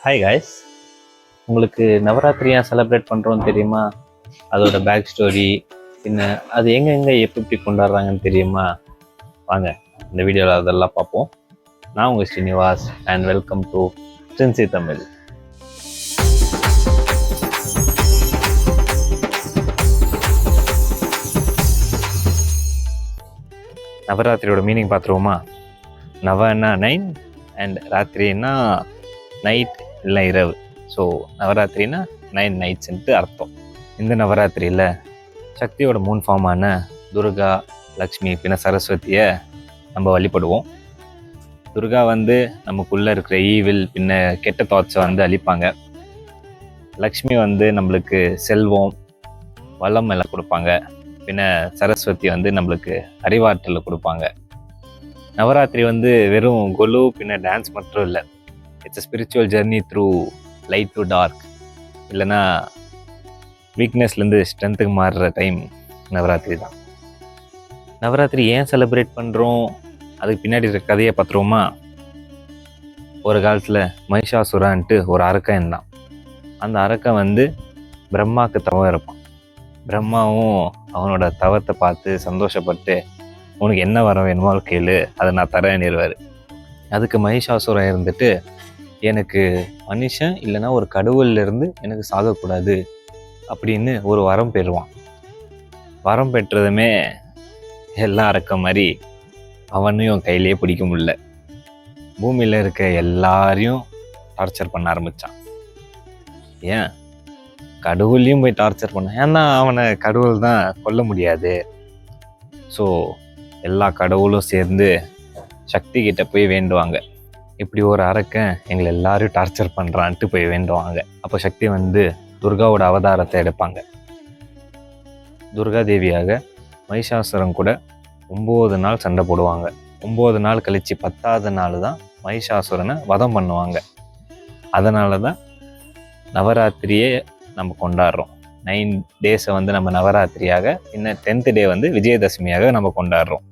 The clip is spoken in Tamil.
ஹாய் காய்ஸ், உங்களுக்கு நவராத்திரி ஏன் செலிப்ரேட் பண்ணுறோன்னு தெரியுமா? அதோட பேக் ஸ்டோரி பின்ன அது எங்கெங்கே எப்படி கொண்டாடுறாங்கன்னு தெரியுமா? வாங்க இந்த வீடியோவில் அதெல்லாம் பார்ப்போம். நான் உங்கள் Srinivas and welcome to Sensei Tamil. நவராத்திரியோட மீனிங் பார்த்துருவோமா? நவன்னா 9 அண்ட் ராத்திரின்னா நைட் இல்லை இரவு. ஸோ நவராத்திரினா 9 நைட்ஸ்ன்ட்டு அர்த்தம். இந்த நவராத்திரியில் சக்தியோட 3 ஃபார்மான துர்கா, லக்ஷ்மி பின்ன சரஸ்வதியை நம்ம வழிபடுவோம். துர்கா நமக்குள்ளே இருக்கிற ஈவில் பின்ன கெட்ட தாட்ஸை அழிப்பாங்க. லக்ஷ்மி நம்மளுக்கு செல்வம் வளம் எல்லாம் கொடுப்பாங்க. பின்ன சரஸ்வதி நம்மளுக்கு அறிவாற்றலை கொடுப்பாங்க. நவராத்திரி வெறும் கொலு பின்ன டான்ஸ் மட்டும் இல்லை, it's a spiritual journey through light to dark. இல்லைன்னா வீக்னஸ்லேருந்து ஸ்ட்ரென்த்துக்கு மாறுற டைம் நவராத்திரி தான். நவராத்திரி ஏன் செலிப்ரேட் பண்ணுறோம், அதுக்கு பின்னாடி இருக்கிற கதையை பார்த்துருவோமா? ஒரு காலத்தில் மகிஷாசுரான்ட்டு ஒரு அரக்கன் இருந்தான். அந்த அரக்கன் பிரம்மாவுக்கு தவம் இருப்பான். பிரம்மாவும் அவனோட தவத்தை பார்த்து சந்தோஷப்பட்டு, உனக்கு என்ன வரம் வேணுமோ கேளு, அதை நான் தரேன்னிருவார். அதுக்கு மகிஷாசுரன் இருந்துட்டு, எனக்கு மனுஷன் இல்லைன்னா ஒரு கடவுள்லேருந்து எனக்கு சாகக்கூடாது அப்படின்னு ஒரு வரம் பெறுவான். வரம் பெற்றதுமே எல்லாம் அரக்க மாதிரி அவனையும் கையிலேயே பிடிக்க முடியல. பூமியில் இருக்க எல்லாரையும் டார்ச்சர் பண்ண ஆரம்பித்தான். ஏன் கடவுளையும் போய் டார்ச்சர் பண்ண? ஏன்னா அவனை கடவுள் தான் கொல்ல முடியாது. ஸோ எல்லா கடவுளும் சேர்ந்து சக்தி கிட்ட போய் வேண்டுவாங்க, இப்படி ஒரு அரக்கன் எங்களை எல்லாரையும் டார்ச்சர் பண்ணுறான்ட்டு போய் வேண்டுவாங்க. அப்போ சக்தி துர்காவோட அவதாரத்தை எடுப்பாங்க. துர்கா தேவியாக மகிஷாசுரன் கூட 9 நாள் சண்டை போடுவாங்க. 9 நாள் கழித்து 10வது நாள் தான் மகிஷாசுரனை வதம் பண்ணுவாங்க. அதனால தான் நவராத்திரியே நம்ம கொண்டாடுறோம். 9 டேஸை நம்ம நவராத்திரியாக, இன்னும் 10th டே விஜயதசமியாக நம்ம கொண்டாடுறோம்.